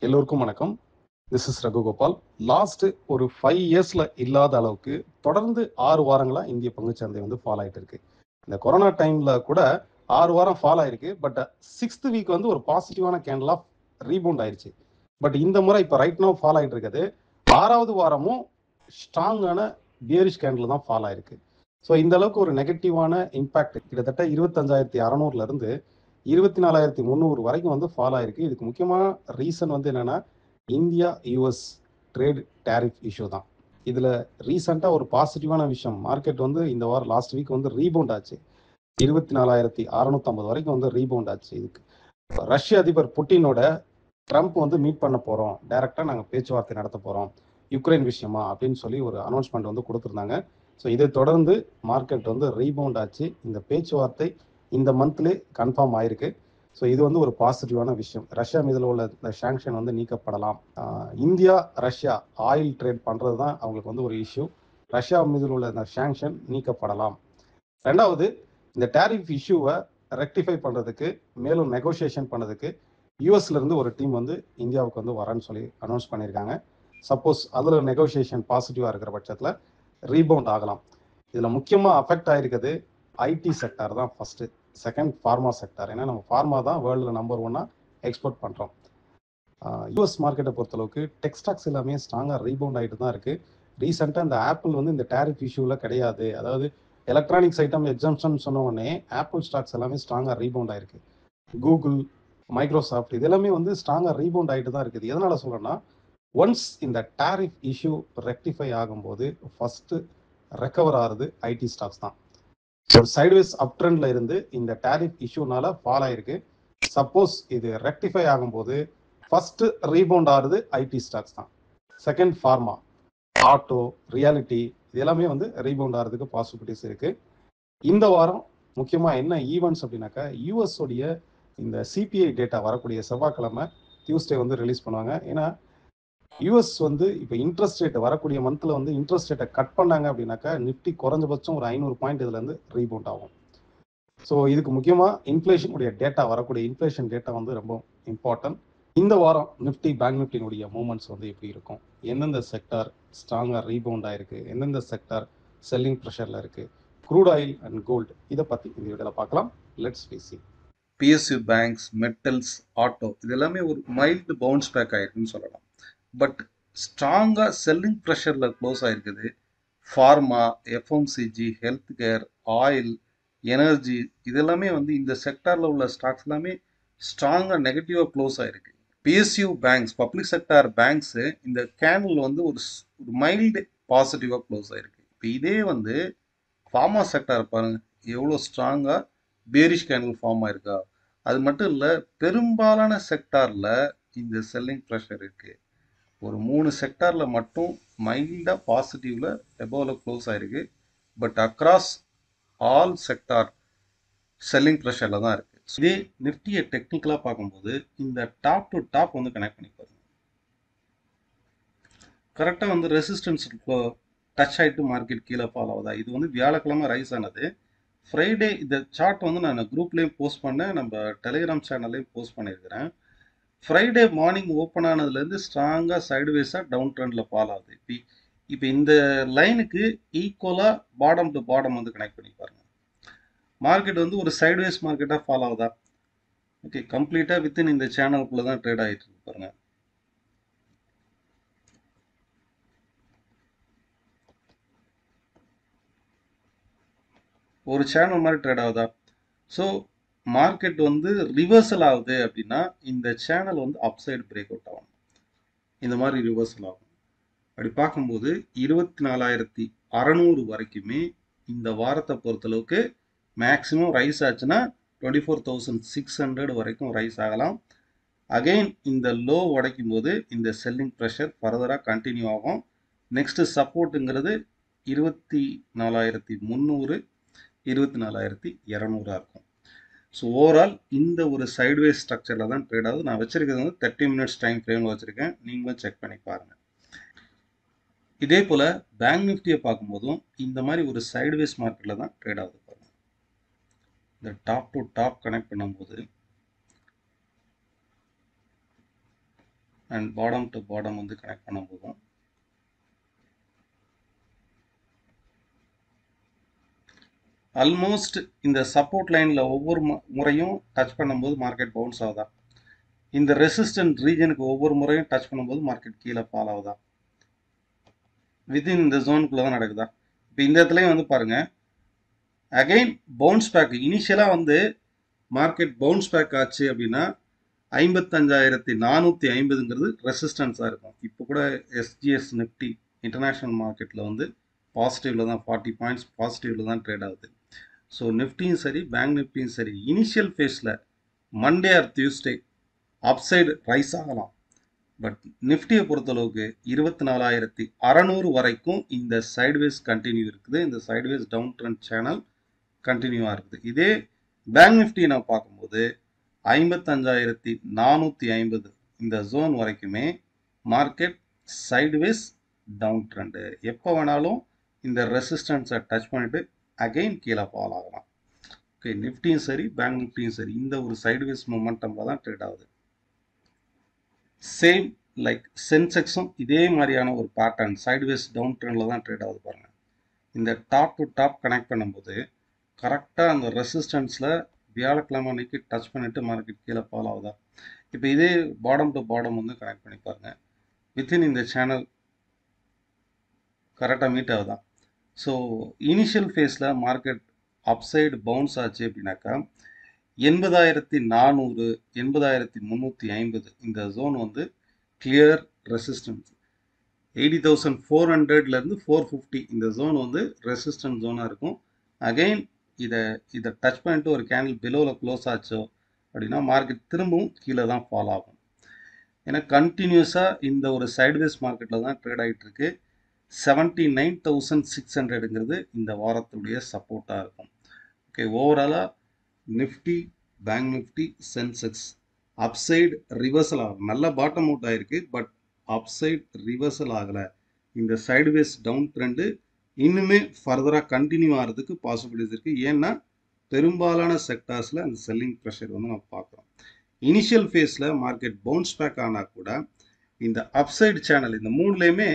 எல்லோருக்கும் வணக்கம். This is Raghugopal. Last ஒரு 5 இயர்ஸ்ல இல்லாத அளவுக்கு தொடர்ந்து 6 வாரங்களா இந்திய பங்குச்சந்தை வந்து ஃபால் ஆயிட்டு இருக்கு. இந்த கொரோனா டைம்ல கூட 6 வாரம் ஃபால் ஆயிருக்கு. பட் 6th வீக் வந்து ஒரு பாசிட்டிவான கேண்டிலா ரீபவுண்ட் ஆயிருச்சு. பட் இந்த முறை இப்போ ரைட் நோ ஃபால் ஆயிட்டு இருக்குது. 6வது வாரமும் ஸ்ட்ராங்கான பியரிஷ் கேண்டில் தான் ஃபால் ஆயிருக்கு. ஸோ இந்த அளவுக்கு ஒரு நெகட்டிவான இம்பாக்ட் கிட்டத்தட்ட 25,600ல இருந்து 24,300 வரைக்கும் வந்து ஃபால் ஆயிருக்கு. இதுக்கு முக்கியமான ரீசன் வந்து என்னன்னா India US trade tariff issue தான். இதில் ரீசெண்டாக ஒரு பாசிட்டிவான விஷயம், மார்க்கெட் வந்து இந்த வாரம் லாஸ்ட் வீக் வந்து ரீபவுண்ட் ஆச்சு. 24,650 வரைக்கும் வந்து ரீபவுண்ட் ஆச்சு. இதுக்கு ரஷ்ய அதிபர் புட்டினோட ட்ரம்ப் வந்து மீட் பண்ண போகிறோம், டைரெக்டாக நாங்கள் பேச்சுவார்த்தை நடத்த போகிறோம் யுக்ரைன் விஷயமா அப்படின்னு சொல்லி ஒரு அனௌன்ஸ்மெண்ட் வந்து கொடுத்துருந்தாங்க. ஸோ இதை தொடர்ந்து மார்க்கெட் வந்து ரீபவுண்ட் ஆச்சு. இந்த பேச்சுவார்த்தை இந்த மந்த்லேயே கன்ஃபார்ம் ஆயிருக்கு. ஸோ இது வந்து ஒரு பாசிட்டிவான விஷயம். ரஷ்யா மீதில் உள்ள இந்த சாங்ஷன் வந்து நீக்கப்படலாம். இந்தியா ரஷ்யா ஆயில் ட்ரேட் பண்ணுறது தான் அவங்களுக்கு வந்து ஒரு இஷ்யூ. ரஷ்யா மீதில் உள்ள இந்த சாங்ஷன் நீக்கப்படலாம். ரெண்டாவது, இந்த டேரிஃப் இஷ்யூவை ரெக்டிஃபை பண்ணுறதுக்கு, மேலும் நெகோசியேஷன் பண்ணதுக்கு யூஎஸ்ல இருந்து ஒரு டீம் வந்து இந்தியாவுக்கு வந்து வரேன்னு சொல்லி அனௌன்ஸ் பண்ணியிருக்காங்க. சப்போஸ் அதில் நெகோசியேஷன் பாசிட்டிவாக இருக்கிற பட்சத்தில் ரீபவுண்ட் ஆகலாம். இதில் முக்கியமாக அஃபெக்ட் ஆகிருக்கிறது ஐடி செக்டார் தான் ஃபஸ்ட்டு, செகண்ட் ஃபார்மா செக்டார். ஏன்னா நம்ம ஃபார்மா தான் வேர்ல்டில் நம்பர் 1 எக்ஸ்போர்ட் பண்ணுறோம். யூஎஸ் மார்க்கெட்டை பொறுத்தளவுக்கு டெக்ஸ்டாக்ஸ் எல்லாமே ஸ்ட்ராங்காக ரீபவுண்ட் ஆகிட்டு தான் இருக்குது. ரீசெண்டாக இந்த ஆப்பிள் வந்து இந்த டேரிஃப் இஷ்யூவில் கிடையாது, அதாவது எலக்ட்ரானிக்ஸ் ஐட்டம் எக்ஸம்ஷன் சொன்ன உடனே ஆப்பிள் ஸ்டாக்ஸ் எல்லாமே ஸ்ட்ராங்காக ரீபவுண்ட் ஆயிருக்கு. கூகுள், மைக்ரோசாஃப்ட் இது எல்லாமே வந்து ஸ்ட்ராங்காக ரீபவுண்ட் ஆகிட்டு தான் இருக்குது. எதனால் சொல்கிறேன்னா, ஒன்ஸ் இந்த டேரிஃப் இஷ்யூ ரெக்டிஃபை ஆகும்போது ஃபஸ்ட்டு ரெக்கவர் ஆகுது ஐடி ஸ்டாக்ஸ் தான். ஒரு சைட்வேஸ் அப் ட்ரெண்ட்ல இருந்து இந்த டேரிஃப் இஷ்யூனால ஃபால் ஆயிருக்கு. சப்போஸ் இது ரெக்டிஃபை ஆகும்போது ஃபர்ஸ்ட் ரீபவுண்ட் ஆகுது ஐடி ஸ்டாக்ஸ் தான். செகண்ட் ஃபார்மா, ஆட்டோ, ரியாலிட்டி இது எல்லாமே வந்து ரீபவுண்ட் ஆகிறதுக்கு பாசிபிலிட்டிஸ் இருக்கு. இந்த வாரம் முக்கியமாக என்ன ஈவெண்ட்ஸ் அப்படின்னாக்கா, யூஎஸ் உடைய இந்த சிபிஐ டேட்டா வரக்கூடிய செவ்வாய்க்கிழமை டியூஸ்டே வந்து ரிலீஸ் பண்ணுவாங்க. ஏன்னா யூஎஸ் வந்து இப்போ இன்ட்ரெஸ்ட் ரேட் வரக்கூடிய மந்த்தில் வந்து இன்ட்ரெஸ்ட் ரேட்டை கட் பண்ணாங்க அப்படின்னாக்கா நிஃப்டி குறைஞ்சபட்சம் ஒரு 500 பாயிண்ட் இதுலேருந்து ரீபவுண்ட் ஆகும். ஸோ இதுக்கு முக்கியமாக இன்ஃப்ளேஷனுடைய டேட்டா, வரக்கூடிய இன்ஃப்ளேஷன் டேட்டா வந்து ரொம்ப இம்பார்ட்டன்ட். இந்த வாரம் நிஃப்டி பேங்க் நிஃப்டினுடைய மூவ்மெண்ட்ஸ் வந்து எப்படி இருக்கும், எந்தெந்த செக்டார் ஸ்ட்ராங்காக ரீபவுண்ட் ஆயிருக்கு, எந்தெந்த செக்டார் செல்லிங் ப்ரெஷரில் இருக்குது, க்ரூட் ஆயில் அண்ட் கோல்டு, இதை பற்றி இந்த வீடியோவில் பார்க்கலாம். Let's see. PSU banks, metals, auto இது எல்லாமே ஒரு மைல்டு பவுன்ஸ் பேக் ஆயிருக்குன்னு சொல்லலாம். பட் ஸ்ட்ராங்காக செல்லிங் ப்ரெஷரில் க்ளோஸ் ஆயிருக்குது pharma, FMCG, health care, oil, energy இதெல்லாமே வந்து இந்த செக்டாரில் உள்ள ஸ்டாக்ஸ் எல்லாமே ஸ்ட்ராங்காக நெகட்டிவாக க்ளோஸ் ஆயிருக்கு. PSU banks, public sector banks இந்த கேண்டில் வந்து ஒரு மைல்டு பாசிட்டிவாக க்ளோஸ் ஆயிருக்கு. இப்போ இதே வந்து ஃபார்மா செக்டார் பாருங்க எவ்வளோ ஸ்ட்ராங்காக பேரிஷ் கேண்டில் ஃபார்ம் ஆயிருக்கா. அது மட்டும் இல்லை, பெரும்பாலான செக்டாரில் இந்த செல்லிங் ப்ரெஷர் இருக்குது. ஒரு 3 செக்டாரில் மட்டும் மைல்டாக பாசிட்டிவில் எபோவில் க்ளோஸ் ஆயிருக்கு. But across all sector selling ப்ரெஷரில் தான் இருக்குது. இதே நிஃப்டியை டெக்னிக்கலாக பார்க்கும்போது இந்த டாப் டு டாப் வந்து கனெக்ட் பண்ணி பாருங்க. கரெக்டாக வந்து ரெசிஸ்டன்ஸ் டச் ஆகிட்டு மார்க்கெட் கீழே ஃபால் ஆகுதா. இது வந்து வியாழக்கிழமை ரைஸ் ஆனது. ஃப்ரைடே இந்த சார்ட் வந்து நான் குரூப்லேயும் போஸ்ட் பண்ணேன், நம்ம டெலிகிராம் சேனல்லையும் போஸ்ட் பண்ணியிருக்கிறேன். ஃப்ரைடே மார்னிங் ஓப்பன் ஆனதுலேருந்து ஸ்ட்ராங்காக சைடுவேஸாக டவுன் ட்ரெண்டில் ஃபால் ஆகுது. இப்போ இந்த லைனுக்கு ஈக்குவலாக பாட்டம் டு பாட்டம் வந்து கனெக்ட் பண்ணி பாருங்க. மார்க்கெட் வந்து ஒரு சைடுவேஸ் மார்க்கெட்டாக ஃபால் ஆகுதா. ஓகே, கம்ப்ளீட்டாக வித்தின் இந்த சேனலுக்குள்ளே தான் ட்ரேட் ஆகிட்டு இருக்கு பாருங்க. ஒரு சேனல் மாதிரி ட்ரேட் ஆகுதா. ஸோ மார்க்கெட் வந்து ரிவர்சல் ஆகுது அப்படின்னா இந்த சேனல் வந்து அப்சைடு பிரேக் அவுட் ஆகும். இந்த மாதிரி ரிவர்சல் ஆகும். அப்படி பார்க்கும்போது 24,600 வரைக்குமே இந்த வாரத்தை பொறுத்தளவுக்கு மேக்ஸிமம் ரைஸ் ஆச்சுன்னா 24,600 வரைக்கும் ரைஸ் ஆகலாம். அகெயின் இந்த லோ உடைக்கும் போது இந்த செல்லிங் ப்ரெஷர் ஃபர்தராக கண்டினியூ ஆகும். நெக்ஸ்ட்டு சப்போர்ட்டுங்கிறது 24,300, 24,200 இருக்கும். ஸோ ஓவரால் இந்த ஒரு சைட்வேஸ் ஸ்ட்ரக்சரில் தான் ட்ரேட் ஆகுது. நான் வச்சிருக்கிறது வந்து 30 மினிட்ஸ் டைம் ஃப்ரேமில் வச்சுருக்கேன், நீங்களும் செக் பண்ணி பாருங்கள். இதே போல் பேங்க் நிஃப்டியை பார்க்கும்போதும் இந்த மாதிரி ஒரு சைட்வேஸ் மார்க்கெட்டில் தான் ட்ரேட் ஆகுது பாருங்க. இந்த டாப் டு டாப் கனெக்ட் பண்ணும்போது அண்ட் பாட்டம் டு பாட்டம் வந்து கனெக்ட் பண்ண போதும். ஆல்மோஸ்ட் இந்த சப்போர்ட் லைனில் ஒவ்வொரு முறையும் டச் பண்ணும்போது மார்க்கெட் பவுன்ஸ் ஆகுதா, இந்த ரெசிஸ்டன்ட் ரீஜனுக்கு ஒவ்வொரு முறையும் டச் பண்ணும்போது மார்க்கெட் கீழே ஃபால் ஆகுதா, வித்தின் இந்த ஜோனுக்குள்ளே தான் நடக்குதா. இப்போ இந்த இடத்துலையும் வந்து பாருங்க, அகைன் பவுன்ஸ் பேக். இனிஷியலாக வந்து மார்க்கெட் பவுன்ஸ் பேக் ஆச்சு அப்படின்னா 55,450ங்கிறது ரெசிஸ்டன்ஸாக இருக்கும். இப்போ கூட எஸ்ஜிஎஸ் நிஃப்டி இன்டர்நேஷ்னல் மார்க்கெட்டில் வந்து பாசிட்டிவில் தான் 40 பாயிண்ட்ஸ் பாசிட்டிவில் தான் ட்ரேட் ஆகுது. ஸோ நிஃப்டியும் சரி பேங்க் நிஃப்டியும் சரி இனிஷியல் ஃபேஸில் Monday R Tuesday upside rice ஆகலாம். பட் நிஃப்டியை பொறுத்தளவுக்கு 24,600 வரைக்கும் இந்த சைட்வேஸ் கண்டினியூ இருக்குது. இந்த சைட்வேஸ் டவுன் ட்ரெண்ட் சேனல் கண்டினியூவாக இருக்குது. இதே பேங்க் நிஃப்டி நான் பார்க்கும்போது 55,450 இந்த ஜோன் வரைக்குமே மார்க்கெட் சைட்வேஸ் டவுன் ட்ரெண்டு. எப்போ வேணாலும் இந்த ரெசிஸ்டன்ஸை டச் பண்ணிட்டு அகெயின் கீழே ஃபால் ஆகலாம். ஓகே, நிஃப்டியும் சரி பேங்க் நிஃப்டியும் சரி இந்த ஒரு சைட்வேஸ் மொமெண்டமில் தான் ட்ரேட் ஆகுது. சேம் லைக் சென்செக்ஸும் இதே மாதிரியான ஒரு பேட்டர்ன் சைட்வேஸ் டவுன் ட்ரெண்டில் தான் ட்ரேட் ஆகுது பாருங்க. இந்த டாப் டு டாப் கனெக்ட் பண்ணும்போது கரெக்டாக அந்த ரெசிஸ்டன்ஸில் வியாழக்கிழமை அன்னைக்கு டச் பண்ணிட்டு மார்க்கெட் கீழே ஃபால் ஆகுதா. இப்போ இதே பாட்டம் டு பாட்டம் வந்து கனெக்ட் பண்ணி பாருங்க, வித்தின் இந்த சேனல் கரெக்டாக மீட் ஆகுதா. ஸோ இனிஷியல் ஃபேஸில் மார்க்கெட் அப்சைடு பவுன்ஸ் ஆச்சு அப்படின்னாக்கா 80,400 80,350 இந்த ஜோன் வந்து கிளியர் ரெசிஸ்டன்ஸ். 80,400லேருந்து 450 இந்த ஜோன் வந்து ரெசிஸ்டன்ஸ் ஜோனாக இருக்கும். அகெயின் இதை டச் பண்ணிட்டு ஒரு கேண்டில் பிலோவில் க்ளோஸ் ஆச்சோ அப்படின்னா மார்க்கெட் திரும்பவும் கீழே தான் ஃபால் ஆகும். ஏன்னா கண்டினியூஸாக இந்த ஒரு சைட்வேஸ் மார்க்கெட்டில் தான் ட்ரேட் ஆகிட்டு இருக்கு. 79,600ங்கிறது இந்த வாரத்துடைய சப்போர்ட்டாக இருக்கும். ஓகே, ஓவராலாக Nifty bank Nifty Sensex upside reversal ஆகும். நல்ல பாட்டம் அவுட் ஆகிருக்கு, பட் அப்சைடு ரிவர்சல் ஆகலை. இந்த சைட்வேஸ் டவுன் ட்ரெண்டு இன்னுமே ஃபர்தராக கண்டினியூ ஆகிறதுக்கு பாசிபிலிட்டிஸ் இருக்குது. ஏன்னா பெரும்பாலான செக்டார்ஸில் அந்த செல்லிங் ப்ரெஷர் வந்து நம்ம பார்க்குறோம். இனிஷியல் ஃபேஸில் மார்க்கெட் பவுன்ஸ் பேக் ஆனால் கூட இந்த அப்சைடு சேனல் இந்த மூணுலேயுமே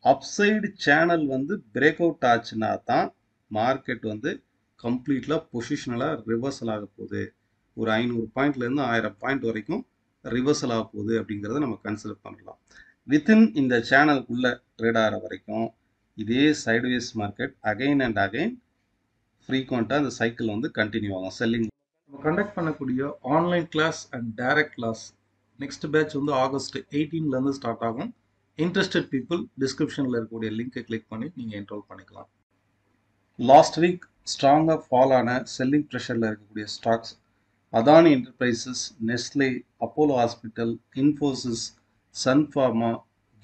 அப்சைடு சேனல் வந்து பிரேக் அவுட் ஆச்சுன்னா தான் மார்க்கெட் வந்து கம்ப்ளீட்லாக பொசிஷனலாக ரிவர்சல் ஆக போகுது. ஒரு 500 பாயிண்ட்லேருந்து 1000 பாயிண்ட் வரைக்கும் ரிவர்சல் ஆக போகுது அப்படிங்கிறத நம்ம கன்சிடர் பண்ணலாம். வித்தின் இந்த சேனலுக்குள்ளே ட்ரேட் ஆகிற வரைக்கும் இதே sideways market again and again ஃப்ரீக்வெண்ட்டாக இந்த சைக்கிள் வந்து கண்டினியூ ஆகும். செல்லிங் நம்ம கண்டக்ட் பண்ணக்கூடிய online class and direct class next batch வந்து ஆகஸ்ட் 18லேருந்து ஸ்டார்ட் ஆகும். இன்ட்ரெஸ்டட் பீப்புள் டிஸ்கிரிப்ஷனில் இருக்கக்கூடிய லிங்கை கிளிக் பண்ணி நீங்கள் என்ரோல் பண்ணிக்கலாம். லாஸ்ட் வீக் ஸ்ட்ராங்காக ஃபால் ஆன செல்லிங் ப்ரெஷரில் இருக்கக்கூடிய stocks Adani Enterprises, Nestle, Apollo Hospital, Infosys, Sun Pharma,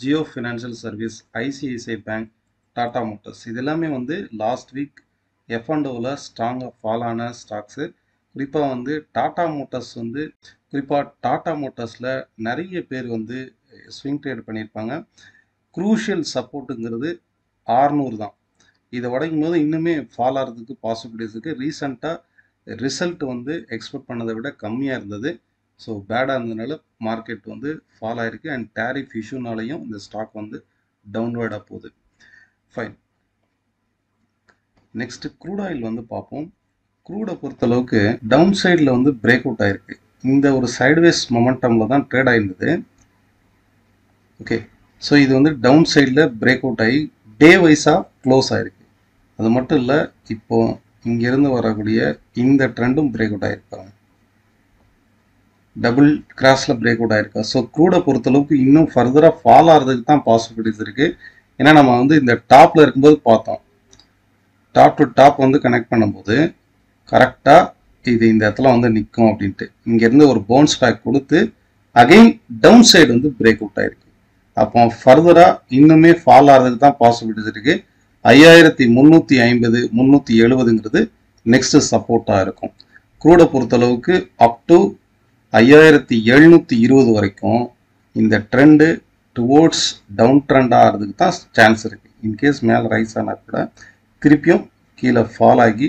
Jio Financial Service, ICICI Bank, Tata Motors இது எல்லாமே வந்து லாஸ்ட் வீக் F&Oவில் ஸ்ட்ராங்காக ஃபால் ஆன ஸ்டாக்ஸு. குறிப்பாக வந்து டாடா மோட்டர்ஸ் வந்து குறிப்பாக டாடா மோட்டர்ஸில் நிறைய பேர் வந்து ஸ்விங் ட்ரேட் பண்ணியிருப்பாங்க. க்ரூஷியல் சப்போர்ட்டுங்கிறது 600 தான். இதை உடைக்கும் போது இன்னுமே ஃபால் ஆகிறதுக்கு பாசிபிலிட்டிஸ் இருக்குது. ரீசெண்டாக ரிசல்ட் வந்து எக்ஸ்பெக்ட் பண்ணதை விட கம்மியாக இருந்தது. ஸோ பேடாக இருந்ததுனால மார்க்கெட் வந்து ஃபால் ஆகிருக்கு. அண்ட் டேரிஃப் இஷ்யூனாலையும் இந்த ஸ்டாக் வந்து டவுன்வர்டாக போகுது. ஃபைன், நெக்ஸ்ட் க்ரூட் ஆயில் வந்து பார்ப்போம். க்ரூடை பொறுத்தளவுக்கு டவுன் சைடில் வந்து பிரேக் அவுட் ஆகிருக்கு. இந்த ஒரு சைட்வேஸ் மொமெண்டமில் தான் ட்ரேட் ஆகிருந்தது. ஓகே, ஸோ இது வந்து டவுன் சைடில் பிரேக் அவுட் ஆகி டே வைஸாக க்ளோஸ் ஆகிருக்கு. அது மட்டும் இல்லை, இப்போ இங்கேருந்து வரக்கூடிய இந்த ட்ரெண்டும் பிரேக் அவுட் ஆகிருக்காங்க. டபுள் கிராஸில் பிரேக் அவுட் ஆகிருக்கா. ஸோ க்ரூடை பொறுத்தளவுக்கு இன்னும் ஃபர்தராக ஃபால் ஆகிறதுக்கு தான் பாசிபிலிட்டிஸ் இருக்குது. ஏன்னா நம்ம வந்து இந்த டாப்பில் இருக்கும்போது பார்த்தோம், டாப் டு டாப் வந்து கனெக்ட் பண்ணும்போது கரெக்டாக இது இந்த இடத்துல வந்து நிற்கும் அப்படின்ட்டு இங்கேருந்து ஒரு பவுன்ஸ் பேக் கொடுத்து அகெயின் டவுன் சைடு வந்து பிரேக் அவுட் ஆகிருக்கு. அப்போ ஃபர்தராக இன்னுமே ஃபால் ஆகிறதுக்கு தான் பாசிபிலிட்டிஸ் இருக்குது. 5350 370ங்கிறது நெக்ஸ்ட் சப்போர்ட்டாக இருக்கும். க்ரூடை பொறுத்தளவுக்கு அப் டு 5720 வரைக்கும் இந்த ட்ரெண்டு டுவோர்ட்ஸ் டவுன் ட்ரெண்ட் ஆகிறதுக்கு தான் சான்ஸ் இருக்குது. இன்கேஸ் மேலே ரைஸ் ஆனால் கூட திருப்பியும் கீழே ஃபால் ஆகி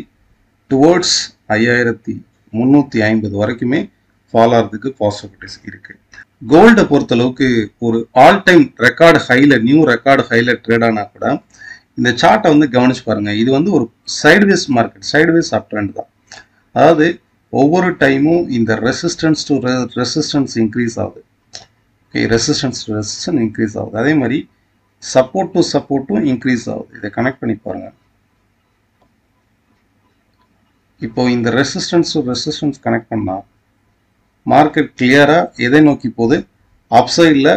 டுவோர்ட்ஸ் 5350 வரைக்குமே ஃபால் ஆகிறதுக்கு பாசிபிலிட்டிஸ் இருக்குது. கோல்டை பொறுத்தளவுக்கு ஒரு ஆல் டைம் ரெக்கார்டு ஹைல நியூ ரெக்கார்டு ஹைல ட்ரேட் ஆனால் கூட இந்த சார்ட்டை வந்து கவனிச்சு பாருங்க. இது வந்து ஒரு சைட்வேஸ் மார்க்கெட், சைட்வேஸ் அப் ட்ரெண்ட் தான். அதாவது ஒவ்வொரு டைமும் இந்த ரெசிஸ்டன்ஸ் டு ரெசிஸ்டன்ஸ் இன்க்ரீஸ் ஆகுது. Okay, resistance to resistance increase ஆகுது. அதே மாதிரி சப்போர்ட் டு சப்போர்ட்டும் இன்க்ரீஸ் ஆகுது. இதை கனெக்ட் பண்ணி பாருங்க. இப்போ இந்த ரெசிஸ்டன்ஸ் டு ரெசிஸ்டன்ஸ் கனெக்ட் பண்ணா மார்க்கெட் கிளியரா எதை நோக்கி போகுது? அப்சைடில்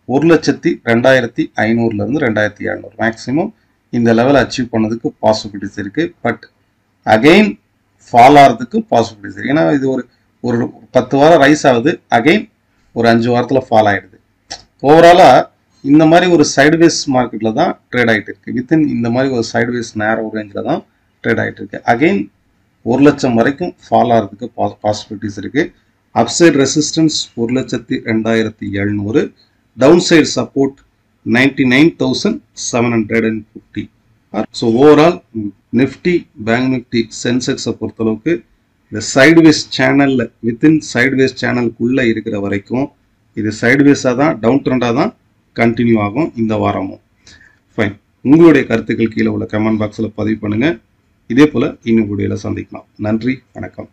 1,02,500 இருந்து 2,700 மேக்ஸிமம் இந்த லெவல் அச்சீவ் பண்ணதுக்கு பாசிபிலிட்டிஸ் இருக்கு. பட் அகெயின் ஃபால் ஆகிறதுக்கு பாசிபிலிட்டிஸ் இருக்கு. ஏன்னா இது ஒரு 10 வாரம் ரைஸ் ஆகுது, அகெயின் ஒரு 5 வாரத்தில் ஃபால் ஆயிடுது. ஓவராலா இந்த மாதிரி ஒரு சைட்வேஸ் மார்க்கெட்ல தான் ட்ரேட் ஆகிட்டு இருக்கு. வித்தின் இந்த மாதிரி ஒரு சைட்வேஸ் நேரோ ரேஞ்சில் தான் ட்ரேட் ஆகிட்டு இருக்கு. அகெயின் 1 லட்சம் வரைக்கும் ஃபால் ஆகிறதுக்கு பாசிபிலிட்டிஸ் இருக்கு. Upside resistance 1,02,700, downside support 99,750. So overall Nifty, bank Nifty, சென்செக்ஸை பொறுத்தளவுக்கு இந்த சைட்வேஸ் சேனலில் வித்தின் சைட்வேஸ் சேனலுக்குள்ளே இருக்கிற வரைக்கும் இது சைட்வேஸாக தான், டவுன் ட்ரெண்டாக தான் கண்டினியூ ஆகும் இந்த வாரமும். ஃபைன். உங்களுடைய கருத்துக்கள் கீழே உள்ள கமெண்ட் பாக்ஸில் பதிவு பண்ணுங்கள். இதே போல் இன்னும் வீடியோவில் சந்திக்கலாம். நன்றி, வணக்கம்.